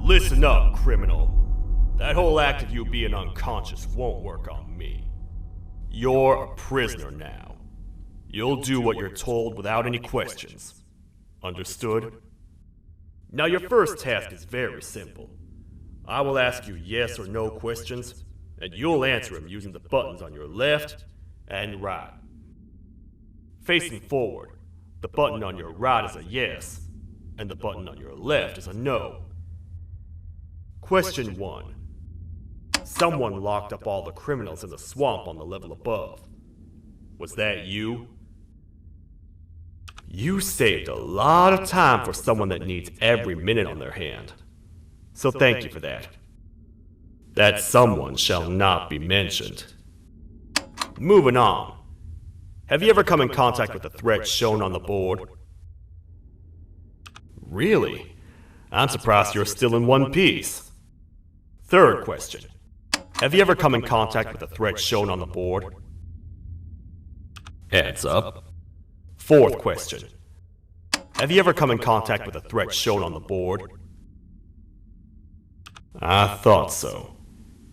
Listen up, criminal. That whole act of you being unconscious won't work on me. You're a prisoner now. You'll do what you're told without any questions. Understood? Now your first task is very simple. I will ask you yes or no questions, and you'll answer them using the buttons on your left and right. Facing forward, the button on your right is a yes, and the button on your left is a no. Question 1. Someone locked up all the criminals in the swamp on the level above. Was that you? You saved a lot of time for someone that needs every minute on their hand. So thank you for that. That someone shall not be mentioned. Moving on. Have you ever come in contact with the threat shown on the board? Really? I'm surprised you're still in one piece. Third question. Have you ever come in contact with the threat shown on the board? Heads up. Fourth question. Have you ever come in contact with the threat shown on the board? I thought so.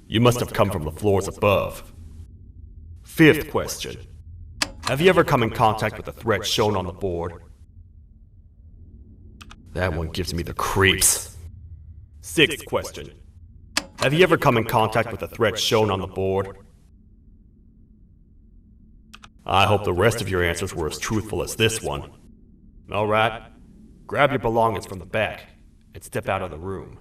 You must have come from the floors above. Fifth question. Have you ever come in contact with the threat shown on the board? That one gives me the creeps. Sixth question. Have you ever come in contact with the threat shown on the board? I hope the rest of your answers were as truthful as this one. Alright, grab your belongings from the back and step out of the room.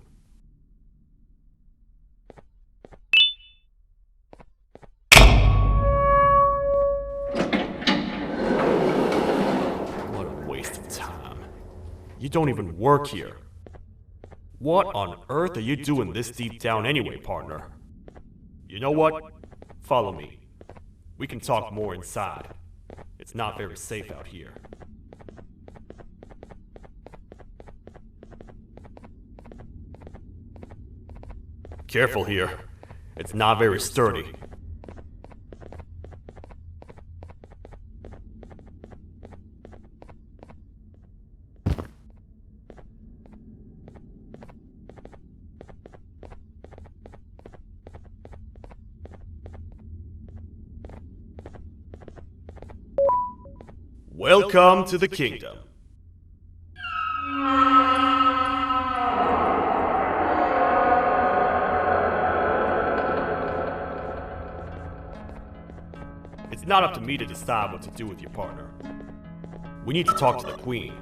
What a waste of time. You don't even work here. What on earth are you doing this deep down anyway, partner? You know what? Follow me. We can talk more inside. It's not very safe out here. Careful here. It's not very sturdy. Welcome to the kingdom. It's not up to me to decide what to do with your partner. We need to talk to the queen.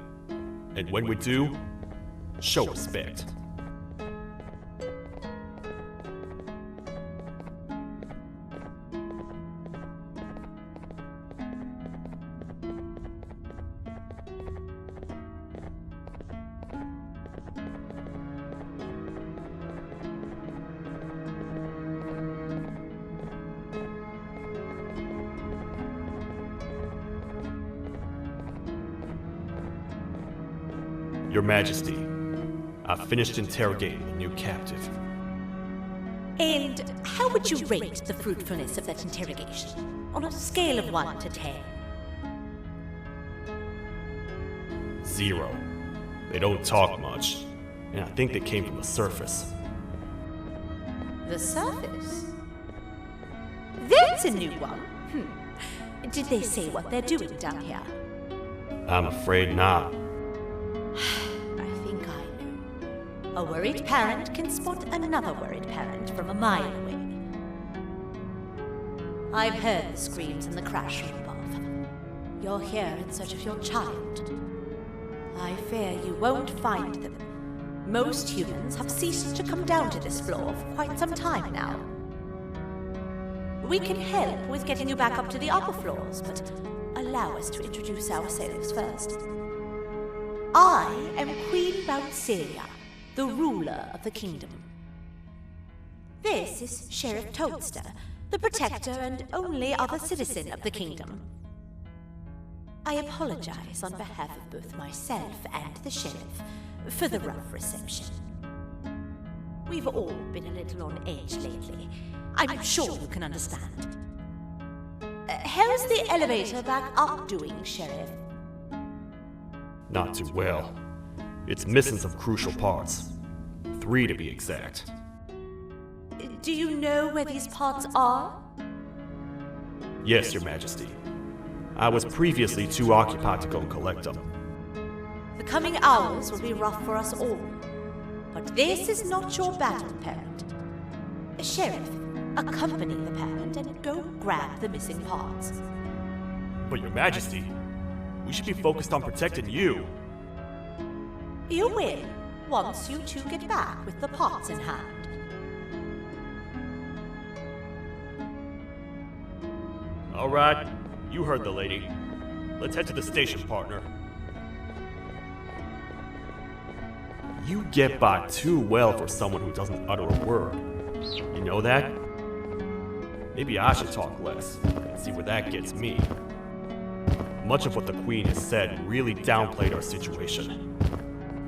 And when we do, show respect. Your Majesty, I've finished interrogating the new captive. And how would you rate the fruitfulness of that interrogation, on a scale of 1 to 10? 0. They don't talk much, and I think they came from the surface. The surface? That's a new one. Did they say what they're doing down here? I'm afraid not. A worried parent can spot another worried parent from a mile away. I've heard the screams in the crash room above. You're here in search of your child. I fear you won't find them. Most humans have ceased to come down to this floor for quite some time now. We can help with getting you back up to the upper floors, but allow us to introduce ourselves first. I am Queen Bouncelia, the ruler of the kingdom. This is Sheriff Toadster, the protector and only other citizen of the kingdom. I apologize on behalf of both myself and the sheriff for the rough reception. We've all been a little on edge lately. I'm sure you can understand. How's the elevator back up doing, Sheriff? Not too well. It's missing some crucial parts. 3 to be exact. Do you know where these parts are? Yes, Your Majesty. I was previously too occupied to go and collect them. The coming hours will be rough for us all. But this is not your battle, parent. Sheriff, accompany the parent and go grab the missing parts. But Your Majesty, we should be focused on protecting you. You will, once you two get back with the parts in hand. All right, you heard the lady. Let's head to the station, partner. You get by too well for someone who doesn't utter a word. You know that? Maybe I should talk less and see where that gets me. Much of what the Queen has said really downplayed our situation.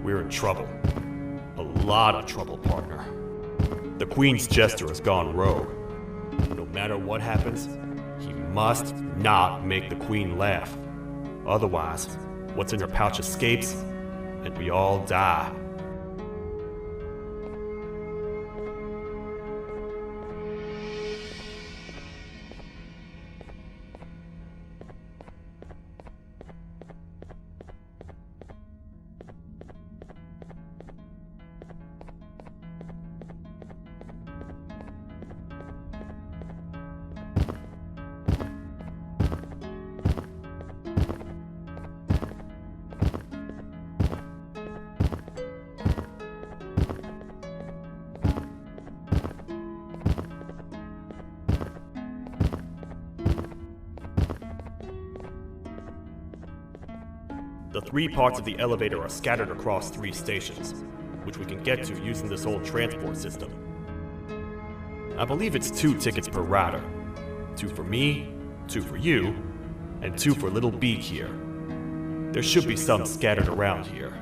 We're in trouble. A lot of trouble, partner. The Queen's jester has gone rogue. No matter what happens, he must not make the Queen laugh. Otherwise, what's in her pouch escapes, and we all die. The 3 parts of the elevator are scattered across 3 stations, which we can get to using this old transport system. I believe it's 2 tickets per rider. 2 for me, 2 for you, and 2 for Little Beak here. There should be some scattered around here.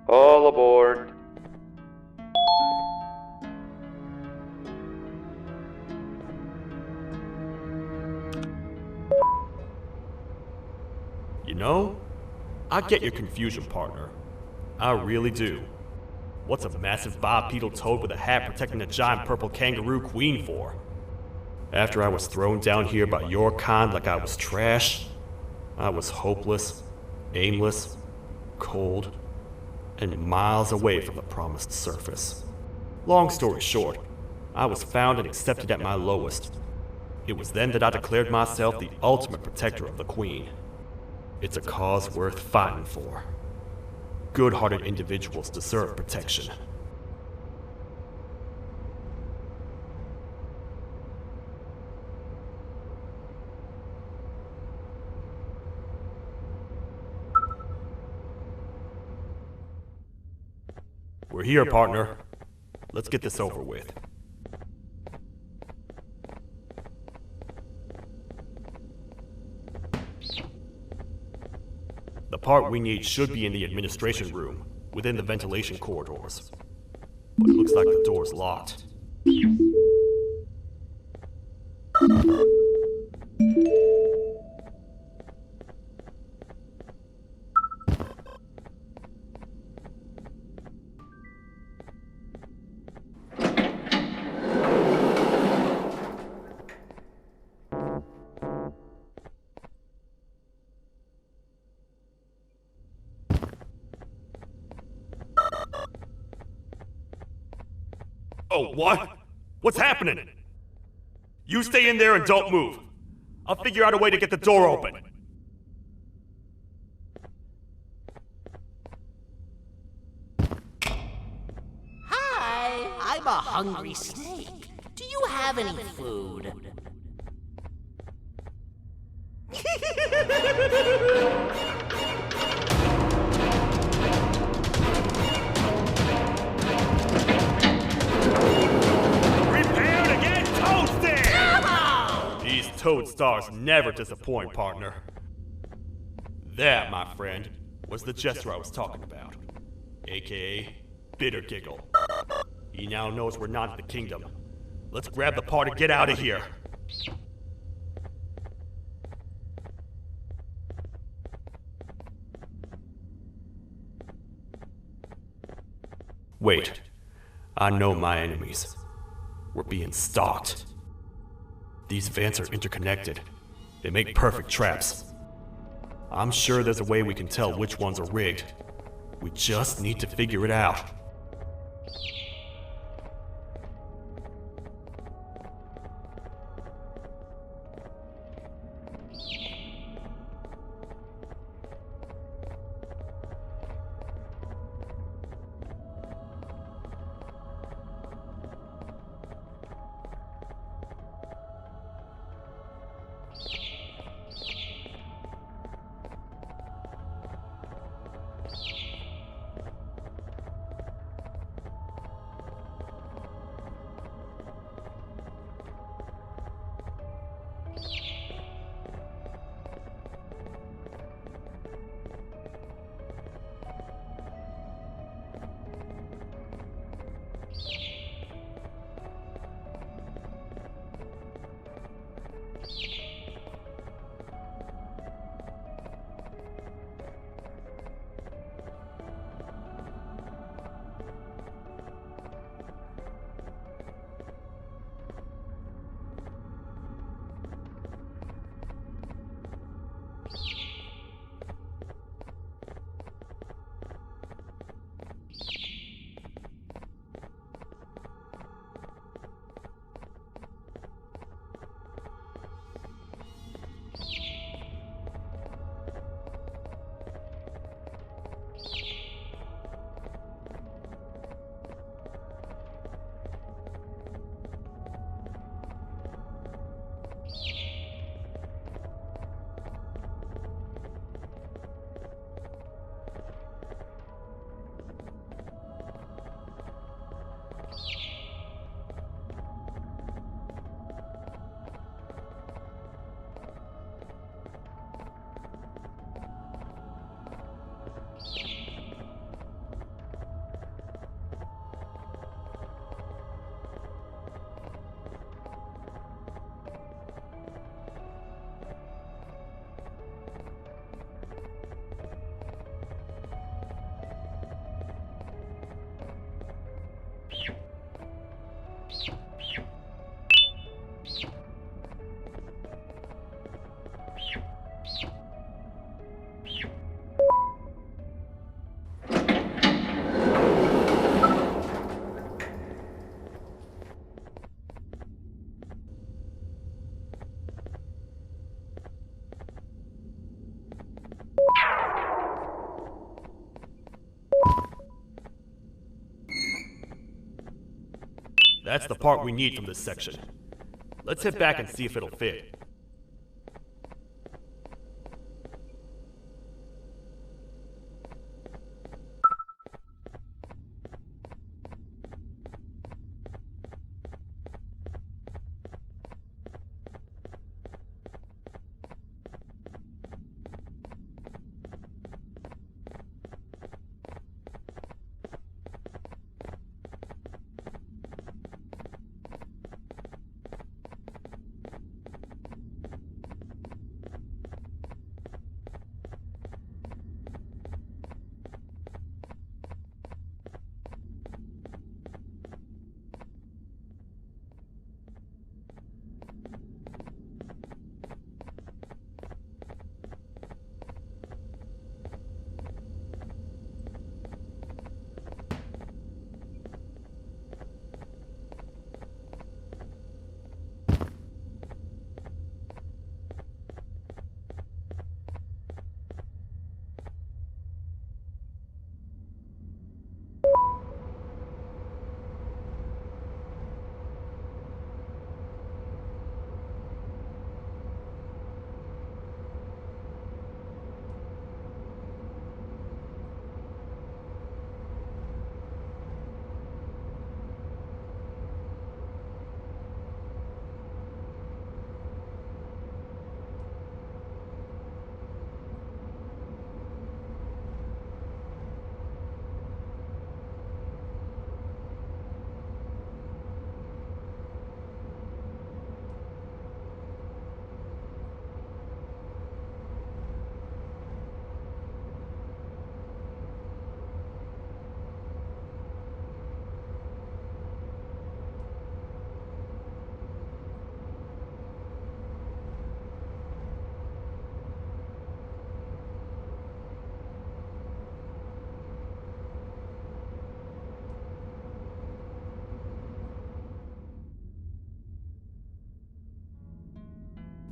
All aboard. You know, I get your confusion, partner. I really do. What's a massive bipedal toad with a hat protecting a giant purple kangaroo queen for? After I was thrown down here by your kind like I was trash, I was hopeless, aimless, cold, and miles away from the promised surface. Long story short, I was found and accepted at my lowest. It was then that I declared myself the ultimate protector of the Queen. It's a cause worth fighting for. Good-hearted individuals deserve protection. We're here, partner. Let's get this over with. The part we need should be in the administration room, within the ventilation corridors. But it looks like the door's locked. Oh, what? What's happening? You stay in there and don't move. I'll figure out a way to get the door open. Hi, I'm a hungry snake. Do you have any food? Prepare to get toasted! These toad stars never disappoint, partner. That, my friend, was the jester I was talking about. AKA Bitter Giggle. He now knows we're not in the kingdom. Let's grab the part and get out of here. Wait. I know my enemies. We're being stalked. These vents are interconnected. They make perfect traps. I'm sure there's a way we can tell which ones are rigged. We just need to figure it out. That's the part we need from this section. Let's head back and see if it'll fit.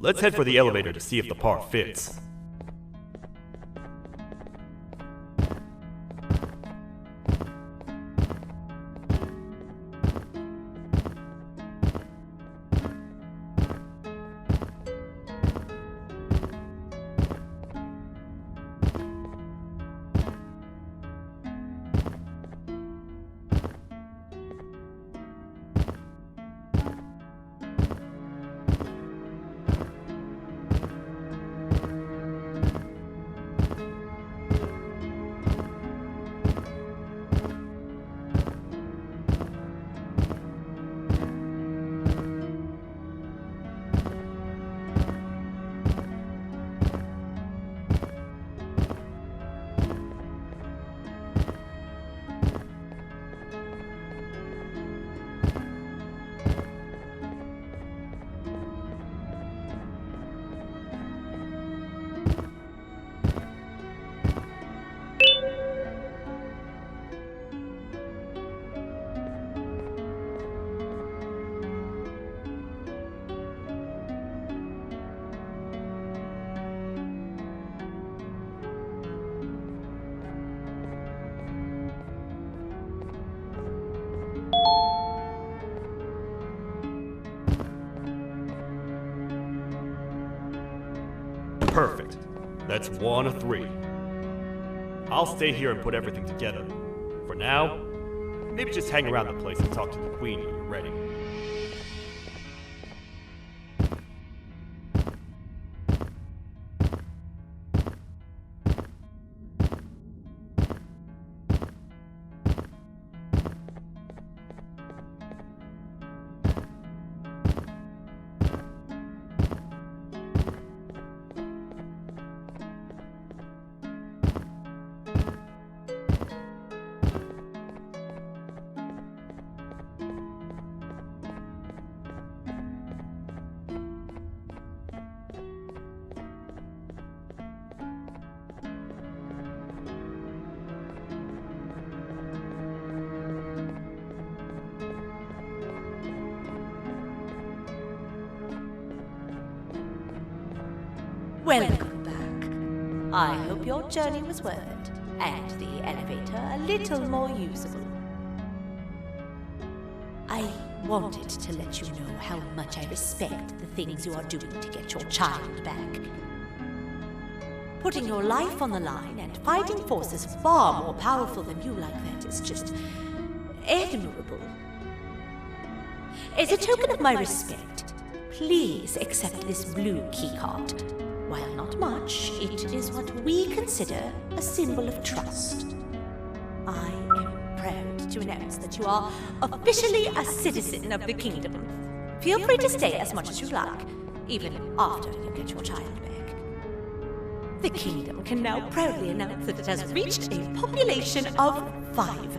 Let's head for the elevator to see if the part fits. Perfect. That's 1 of 3. I'll stay here and put everything together. For now, maybe just hang around the place and talk to the Queen when you're ready. Welcome back. I hope your journey was worth it, and the elevator a little more usable. I wanted to let you know how much I respect the things you are doing to get your child back. Putting your life on the line and fighting forces far more powerful than you like that is just admirable. As a token of my respect, please accept this blue keycard. While not much, it is what we consider a symbol of trust. I am proud to announce that you are officially a citizen of the kingdom. Feel free to stay as much as you like, even after you get your child back. The kingdom can now proudly announce that it has reached a population of 5.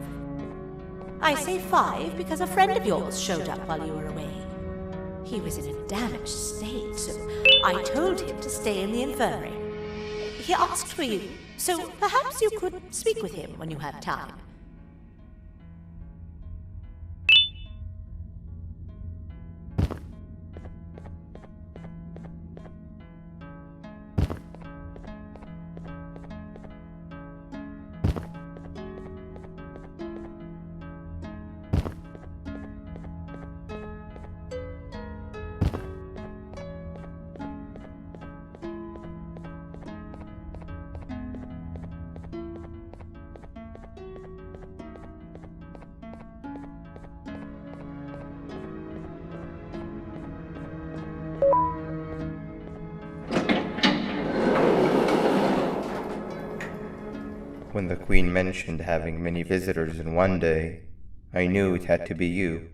I say 5 because a friend of yours showed up while you were away. He was in a damaged state, so I told him to stay in the infirmary. He asked for you, so perhaps you could speak with him when you have time. When the Queen mentioned having many visitors in one day, I knew it had to be you.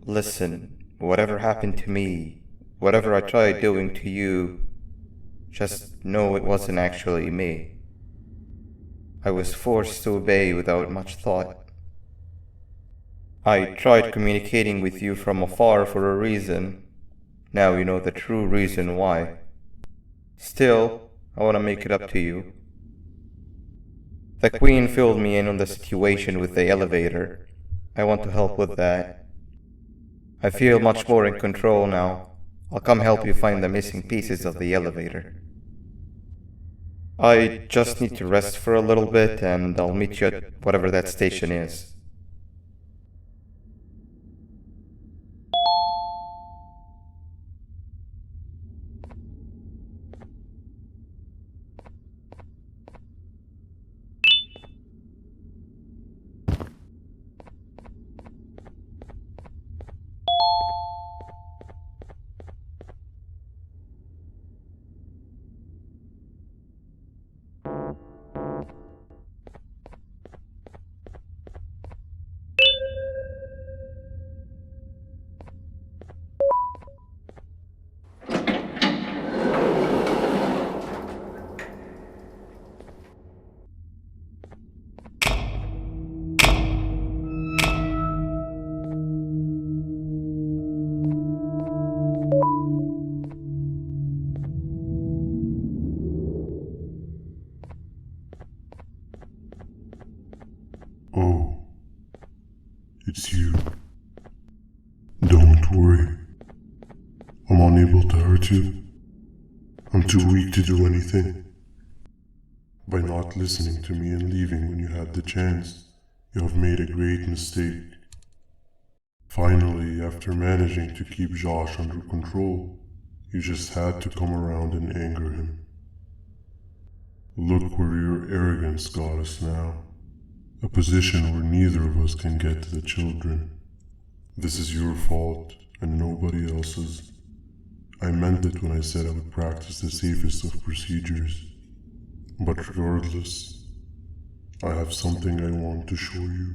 Listen, whatever happened to me, whatever I tried doing to you, just know it wasn't actually me. I was forced to obey without much thought. I tried communicating with you from afar for a reason. Now you know the true reason why. Still, I want to make it up to you. The Queen filled me in on the situation with the elevator. I want to help with that. I feel much more in control now. I'll come help you find the missing pieces of the elevator. I just need to rest for a little bit and I'll meet you at whatever that station is. Oh, it's you. Don't worry. I'm unable to hurt you. I'm too weak to do anything. By not listening to me and leaving when you had the chance, you have made a great mistake. Finally, after managing to keep Josh under control, you just had to come around and anger him. Look where your arrogance got us now. A position where neither of us can get to the children. This is your fault and nobody else's. I meant it when I said I would practice the safest of procedures. But regardless, I have something I want to show you.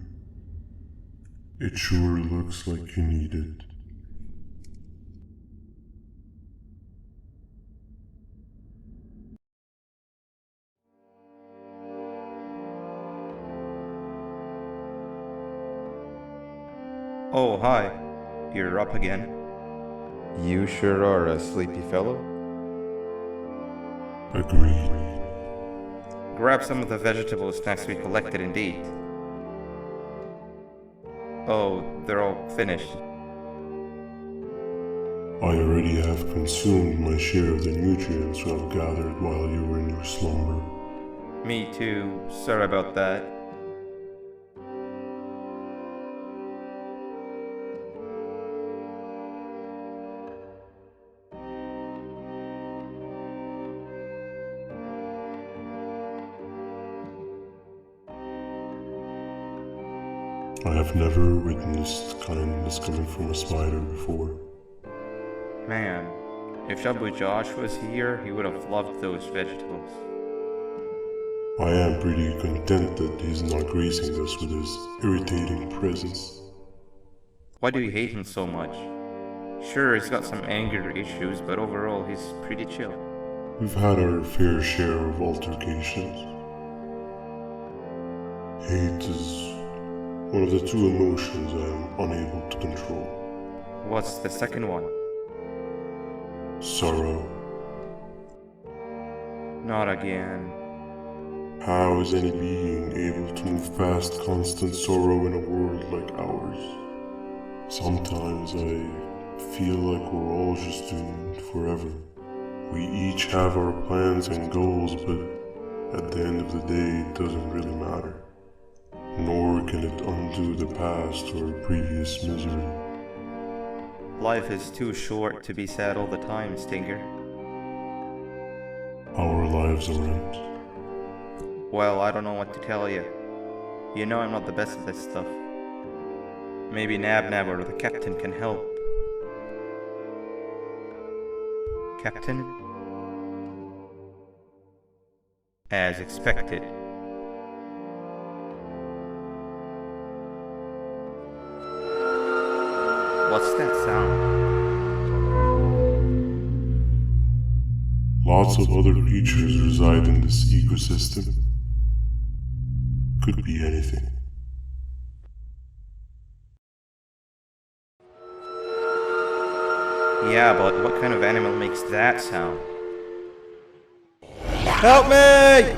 It sure looks like you need it. Oh, hi. You're up again. You sure are a sleepy fellow. Agreed. Grab some of the vegetable snacks we collected indeed. Oh, they're all finished. I already have consumed my share of the nutrients you have gathered while you were in your slumber. Me too. Sorry about that. I have never witnessed kindness coming from a spider before. Man, if Shabu Josh was here, he would have loved those vegetables. I am pretty content that he's not gracing us with his irritating presence. Why do you hate him so much? Sure, he's got some anger issues, but overall he's pretty chill. We've had our fair share of altercations. Hate is one of the two emotions I am unable to control. What's the second one? Sorrow. Not again. How is any being able to move past constant sorrow in a world like ours? Sometimes I feel like we're all just doomed forever. We each have our plans and goals, but at the end of the day, it doesn't really matter. Nor can it undo the past or previous misery. Life is too short to be sad all the time, Stinger. Our lives aren't. Well, I don't know what to tell you. You know I'm not the best at this stuff. Maybe Nab or the captain can help. Captain? As expected. What's that sound? Lots of other creatures reside in this ecosystem. Could be anything. Yeah, but what kind of animal makes that sound? Help me!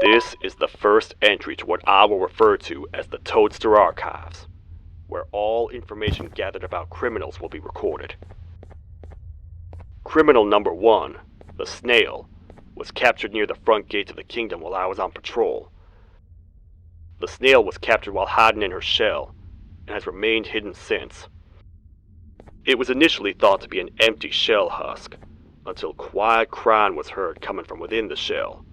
This is the first entry to what I will refer to as the Toadster Archives, where all information gathered about criminals will be recorded. Criminal number 1, the snail, was captured near the front gates of the kingdom while I was on patrol. The snail was captured while hiding in her shell, and has remained hidden since. It was initially thought to be an empty shell husk, until quiet crying was heard coming from within the shell.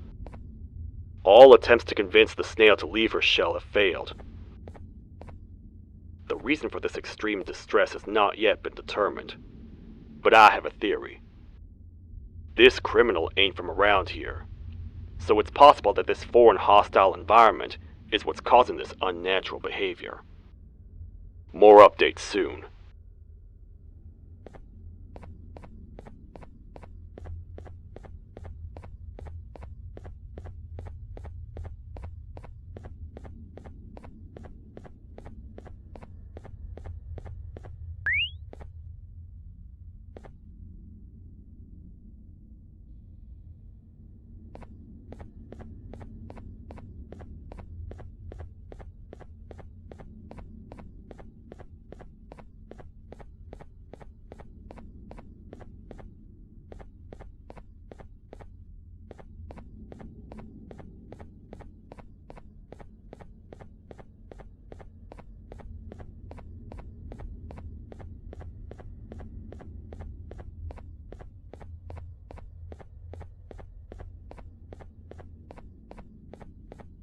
All attempts to convince the snail to leave her shell have failed. The reason for this extreme distress has not yet been determined, but I have a theory. This criminal ain't from around here, so it's possible that this foreign hostile environment is what's causing this unnatural behavior. More updates soon.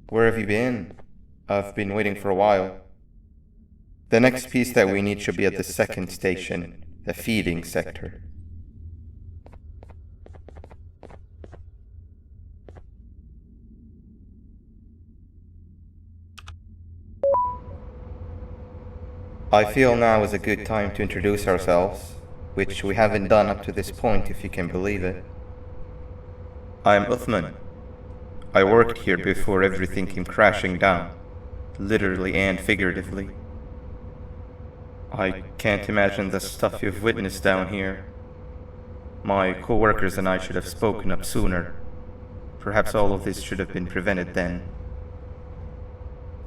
Where have you been? I've been waiting for a while. The next piece that we need should be at the second station, the feeding sector. I feel now is a good time to introduce ourselves, which we haven't done up to this point if you can believe it. I'm Uthman. I worked here before everything came crashing down, literally and figuratively. I can't imagine the stuff you've witnessed down here. My co-workers and I should have spoken up sooner. Perhaps all of this should have been prevented then.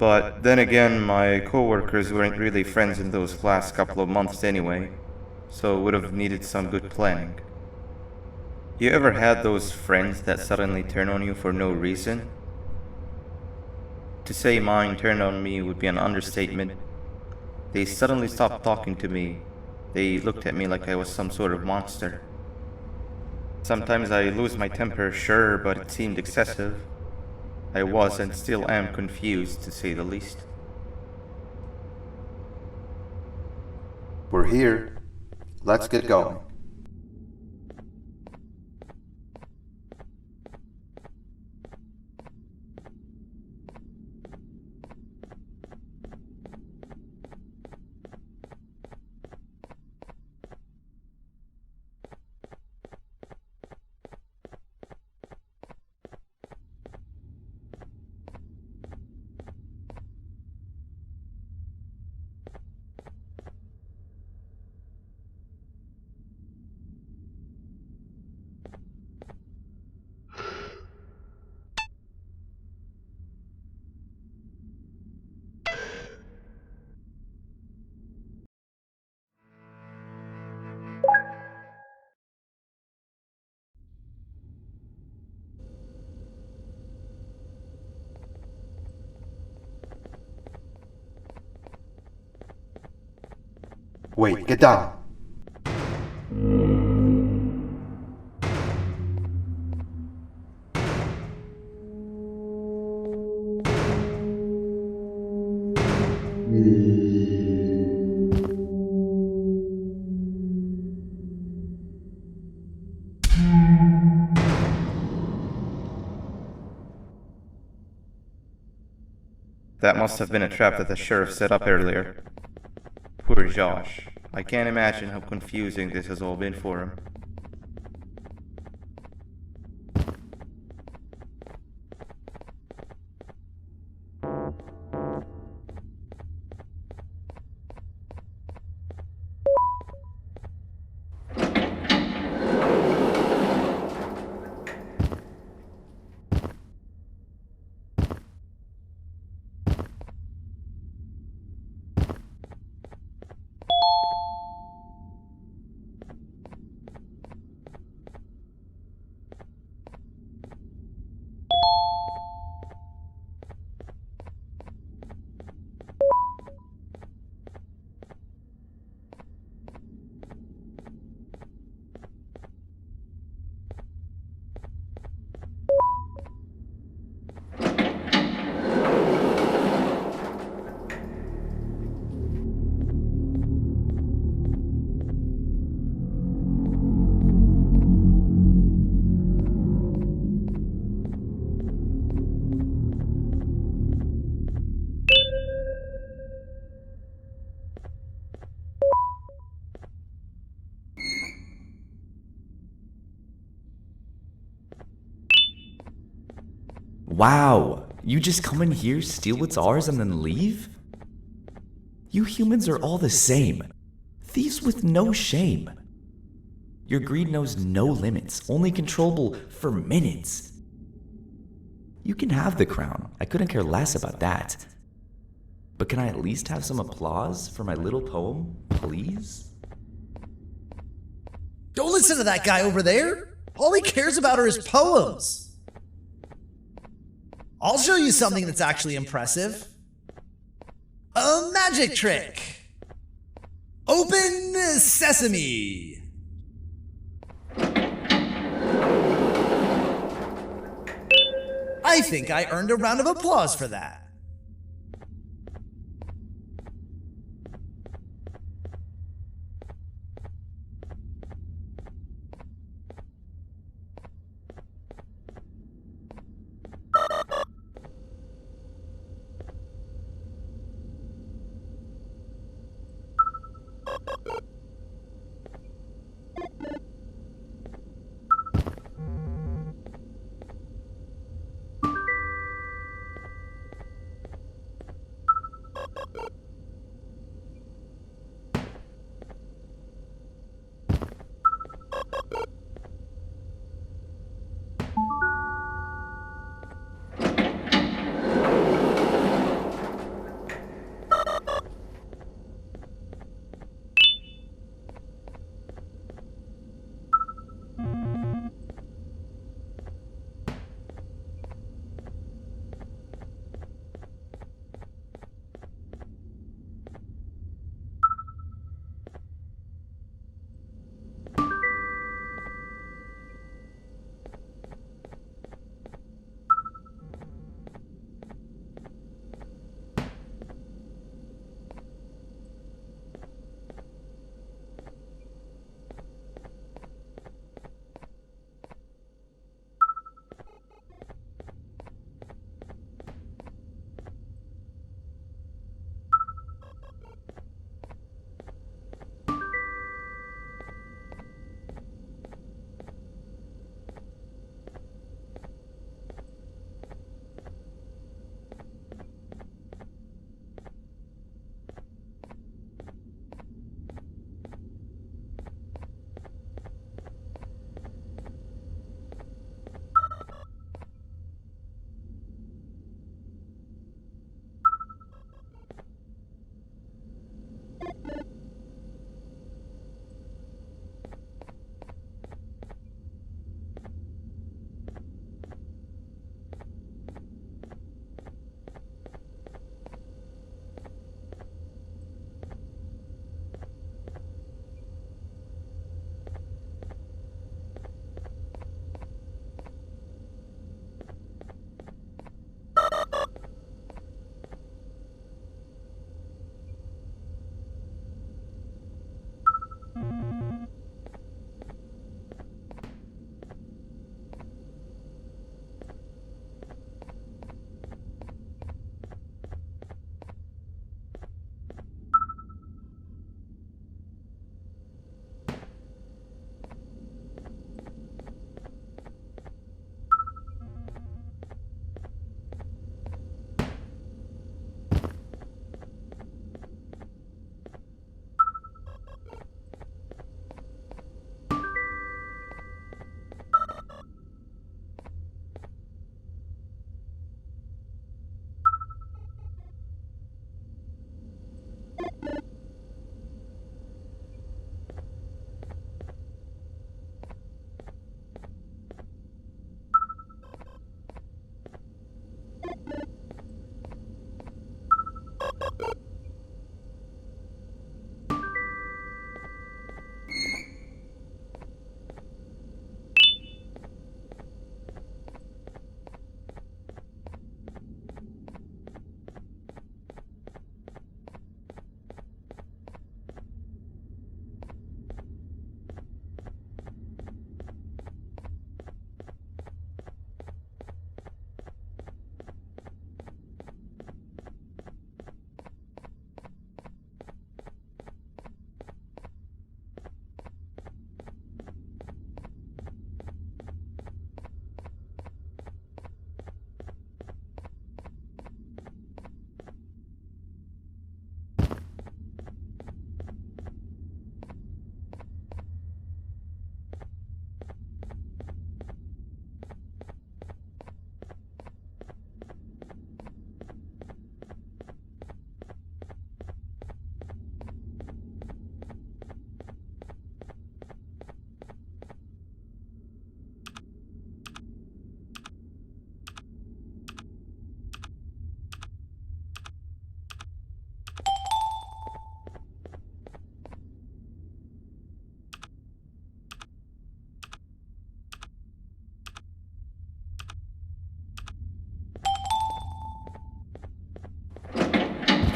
But then again, my co-workers weren't really friends in those last couple of months anyway, so would have needed some good planning. You ever had those friends that suddenly turn on you for no reason? To say mine turned on me would be an understatement. They suddenly stopped talking to me. They looked at me like I was some sort of monster. Sometimes I lose my temper, sure, but it seemed excessive. I was and still am confused, to say the least. We're here. Let's get going. Wait, get down. That must have been a trap that the sheriff set up earlier. Poor Josh. I can't imagine how confusing this has all been for him. Wow, you just come in here, steal what's ours, and then leave? You humans are all the same. Thieves with no shame. Your greed knows no limits, only controllable for minutes. You can have the crown, I couldn't care less about that. But can I at least have some applause for my little poem, please? Don't listen to that guy over there. All he cares about are his poems. I'll show you something that's actually impressive. A magic trick. Open sesame. I think I earned a round of applause for that.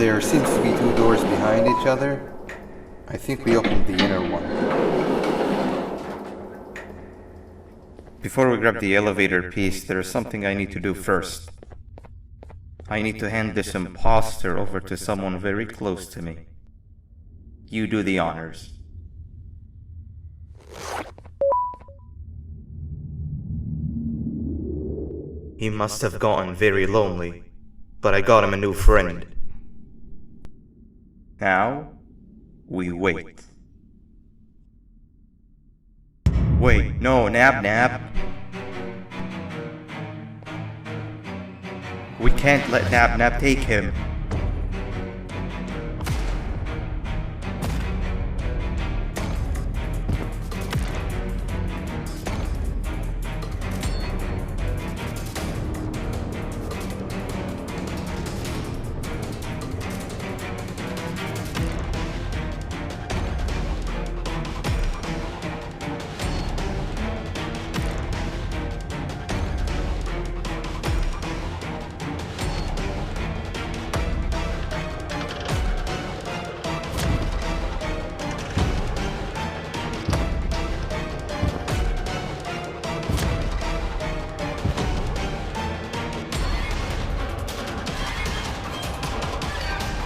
There seems to be two doors behind each other. I think we opened the inner one. Before we grab the elevator piece, there is something I need to do first. I need to hand this imposter over to someone very close to me. You do the honors. He must have gotten very lonely, but I got him a new friend. Now, we wait. Wait, no, Nab. We can't let Nab take him.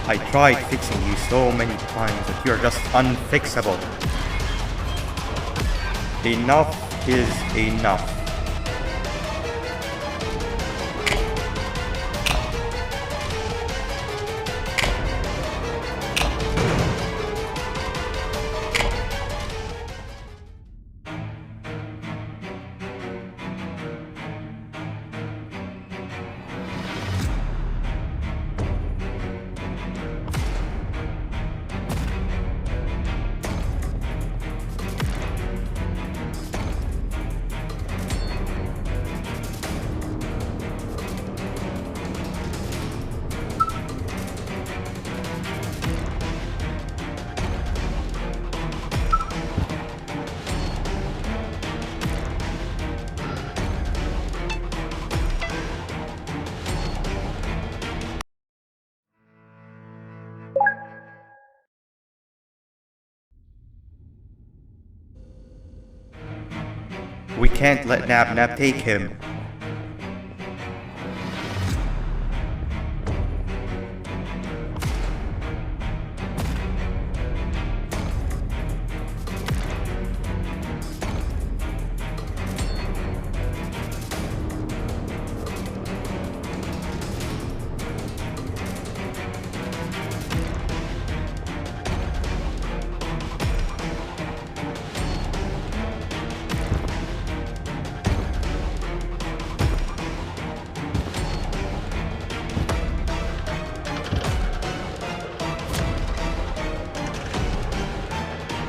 I tried fixing you so many times that you're just unfixable. Enough is enough. We can't let Nab take him.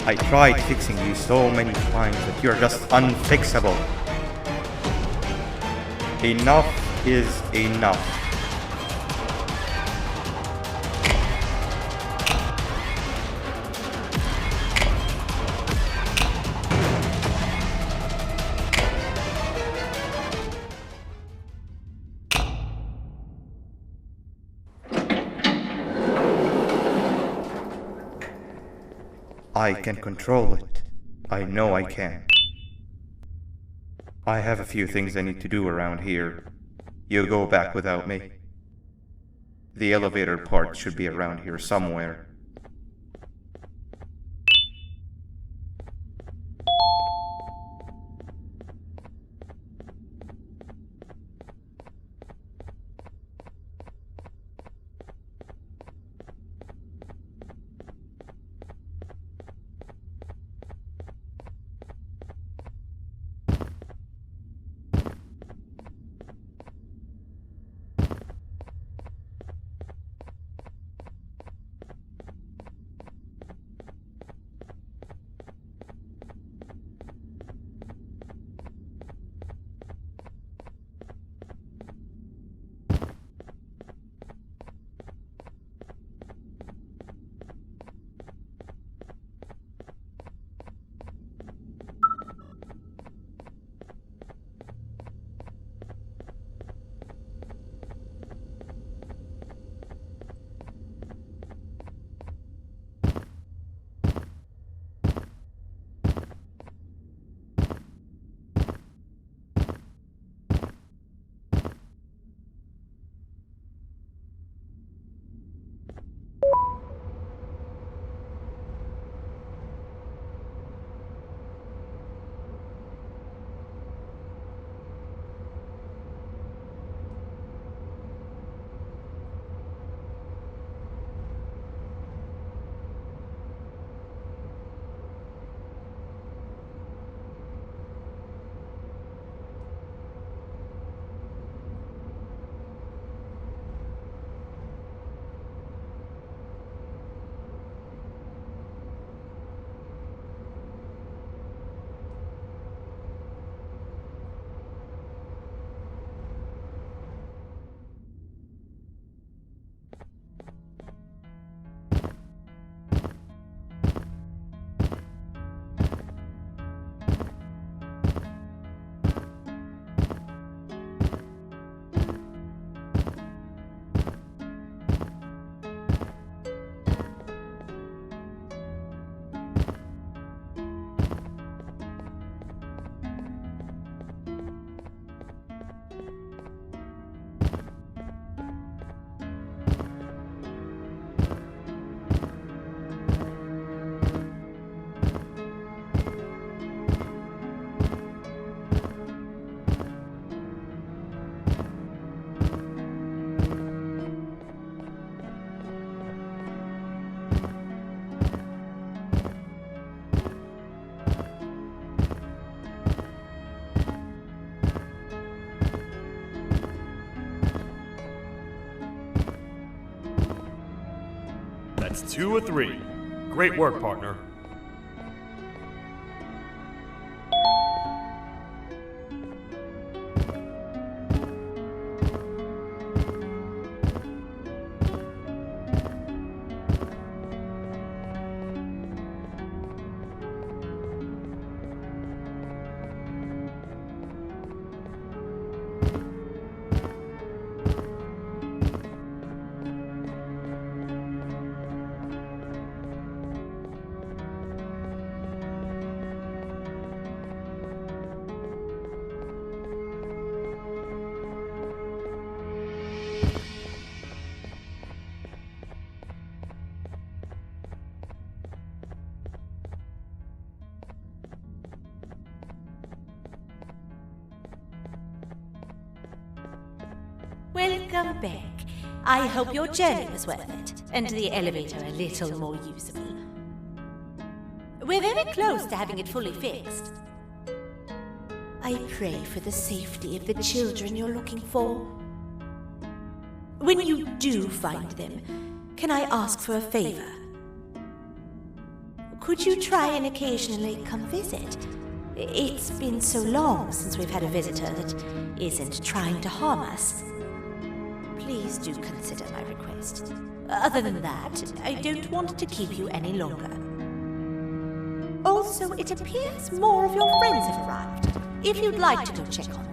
I tried fixing you so many times that you're just unfixable. Enough is enough. I can control it. I know I can. I have a few things I need to do around here. You go back without me. The elevator part should be around here somewhere. That's 2 of 3. Great work, partner. Welcome back. I hope your journey was worth it, and the elevator a little more usable. We're very close to having it fully fixed. I pray for the safety of the children you're looking for. When you do find them, can I ask for a favor? Could you try and occasionally come visit? It's been so long since we've had a visitor that isn't trying to harm us. Please do consider my request. Other than that, I don't want to keep you any longer. Also, it appears more of your friends have arrived. If you'd like to go check on them.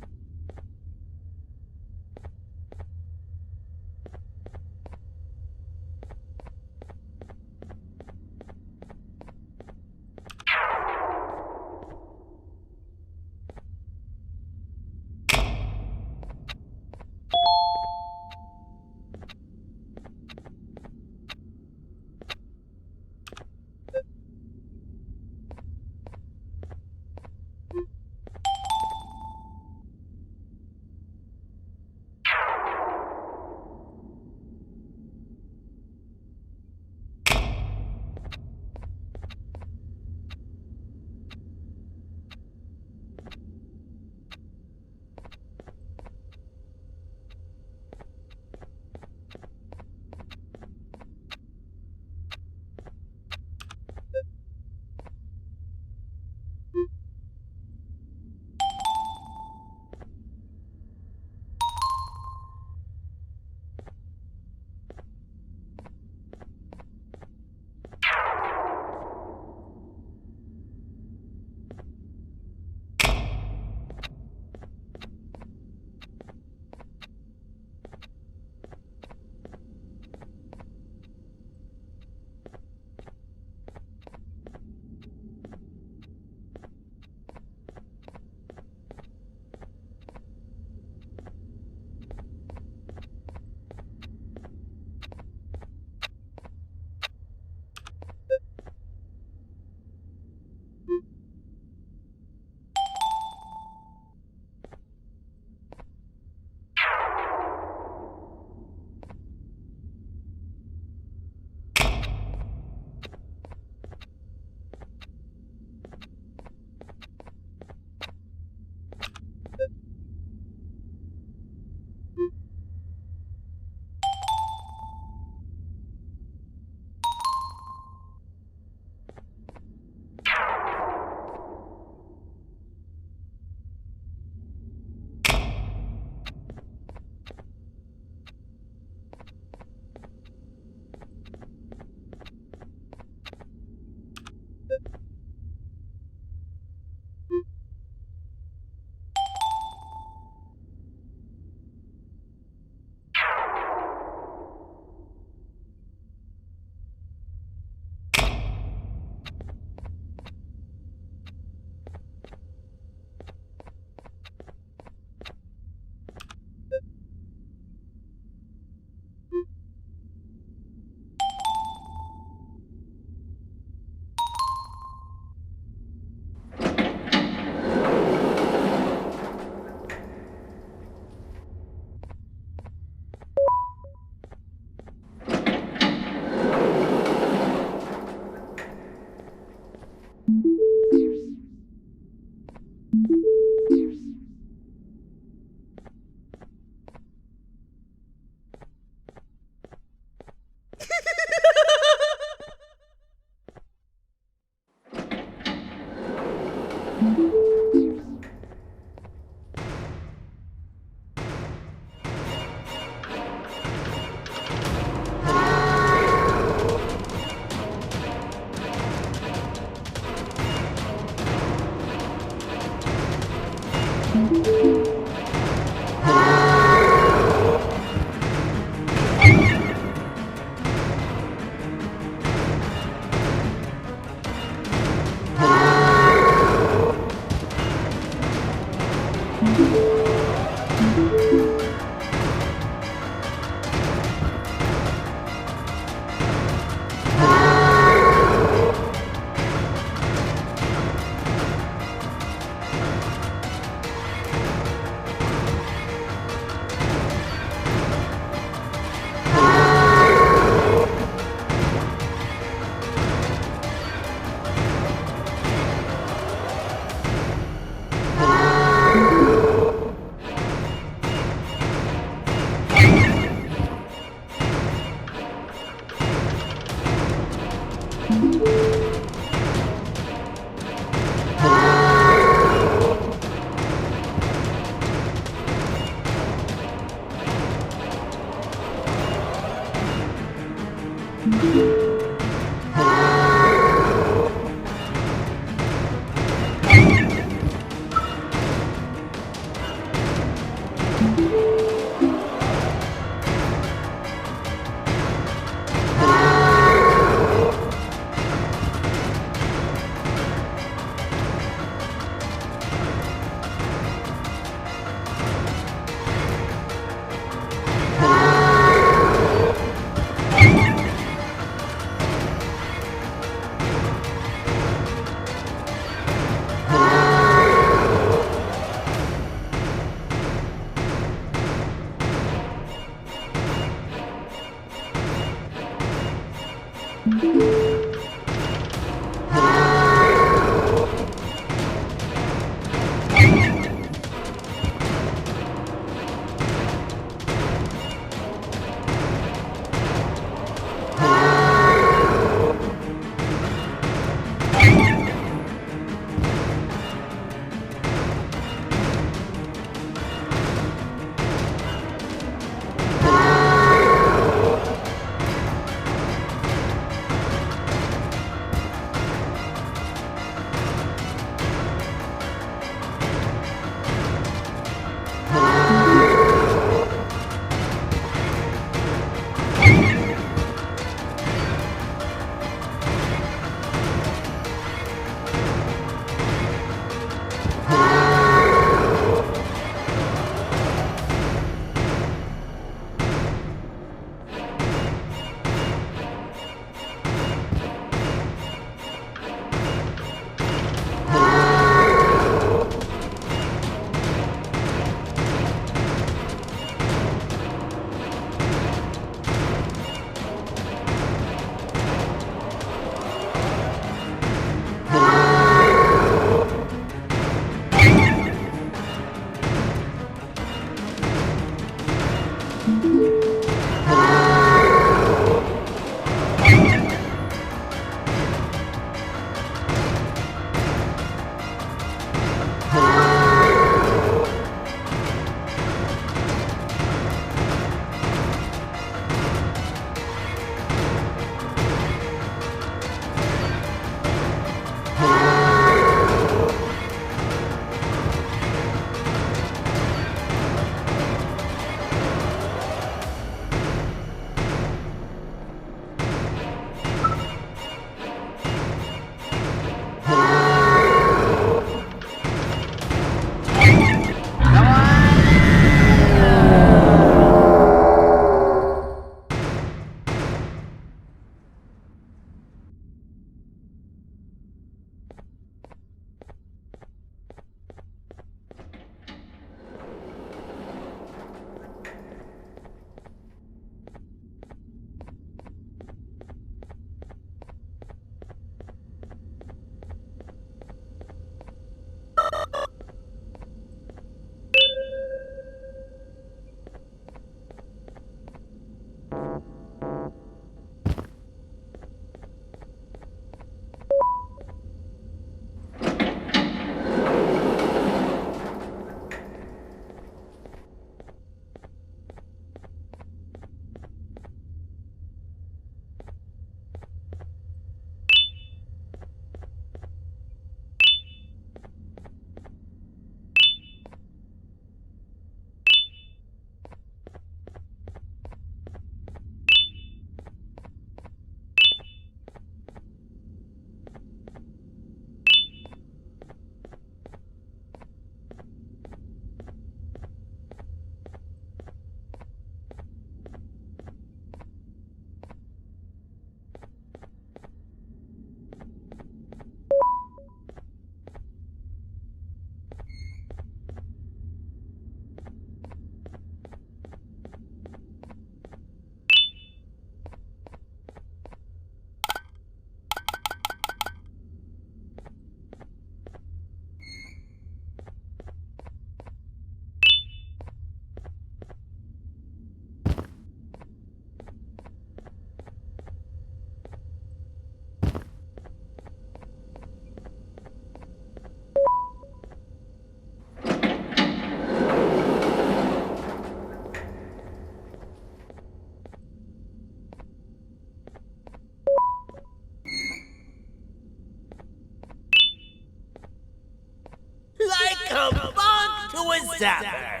to bunk to a zapper.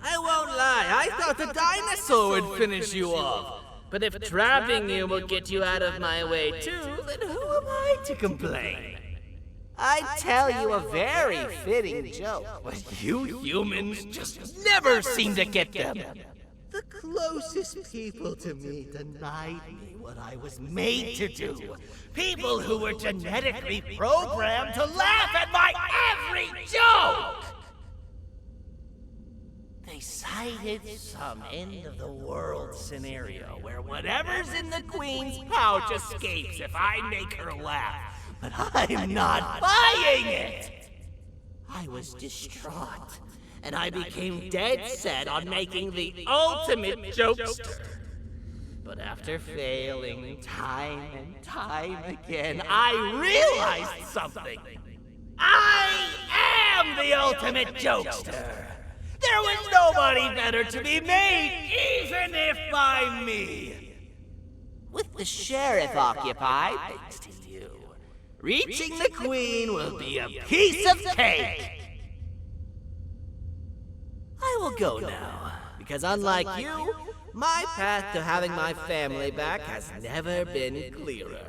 I won't lie, I thought the dinosaur would finish you off. But if trapping you will get you out of my way too, then who am I to complain? I'd tell you a very fitting joke, but you humans just never seem to get them. The closest people to me denied me what I was made to do. People who were genetically programmed to laugh at my every joke! They cited some end-of-the-world scenario where whatever's in the Queen's pouch escapes if I make her laugh. But I'm not buying it! I was distraught, and I became dead set on making the ultimate jokester. But after failing time and time again, I realized something. I am the ultimate jokester! There was nobody better to be made, even if by me. With the sheriff occupied, thanks to you, reaching the Queen will be a piece of cake. I will go now, because unlike you, my path to having my family back has never been clearer.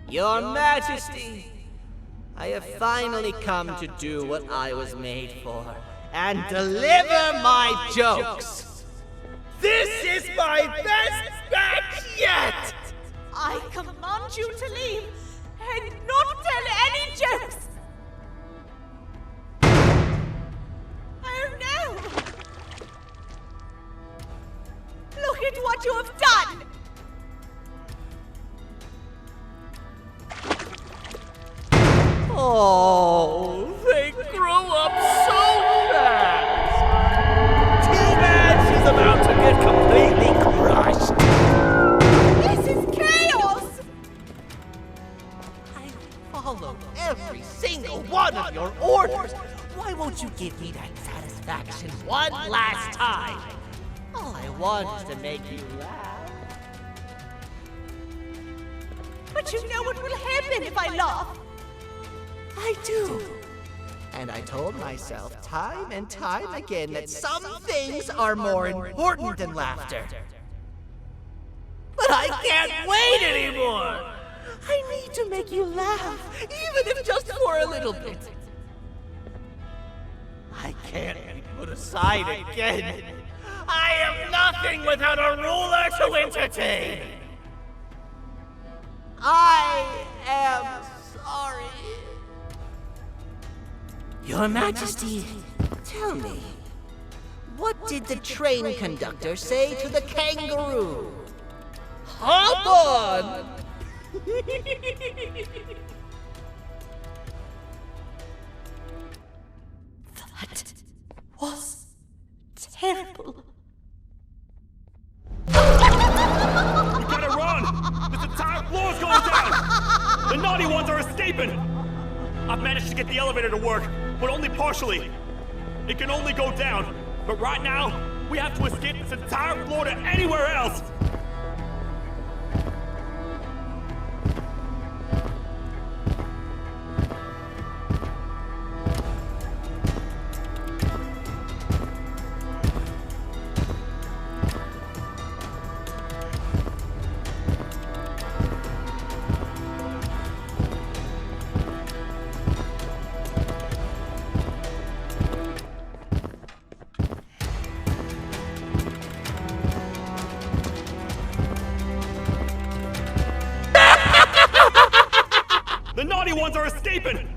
Your Majesty, I have finally come to do what I was made for, and deliver my jokes. This is my best batch yet! I command you to leave and not tell any jokes! Oh no! Look at what you have done! Oh, they grow up so fast! T-Max is about to get completely crushed! This is chaos! I followed every single one of your orders! Why won't you give me that satisfaction one last time? All I want is to make you laugh. But you know what will happen if I laugh. I do. And I told myself time and time again that some things are more important than laughter. But I can't wait anymore! I need to make you laugh, even if just for a little bit. I can't be put aside again. I am nothing without a ruler to entertain. I am sorry. Your Majesty, tell me, what did the train conductor say to the kangaroo? Hop on! That was terrible. We gotta run! This entire floor's going down! The naughty ones are escaping! I've managed to get the elevator to work, but only partially. It can only go down, but right now, we have to escape this entire floor to anywhere else! The naughty ones are escaping!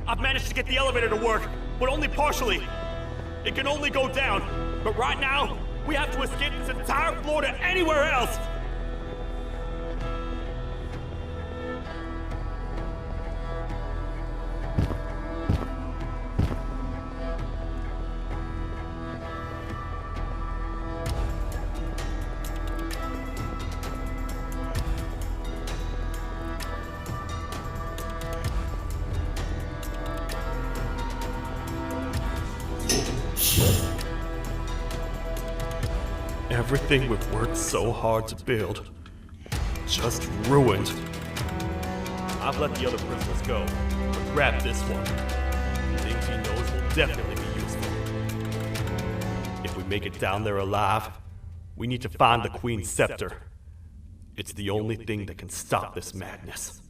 I've managed to get the elevator to work, but only partially. It can only go down, but right now, we have to escape this entire floor to anywhere else! Everything we've worked so hard to build, just ruined. I've let the other prisoners go, but grab this one. Things he knows will definitely be useful. If we make it down there alive, we need to find the Queen's scepter. It's the only thing that can stop this madness.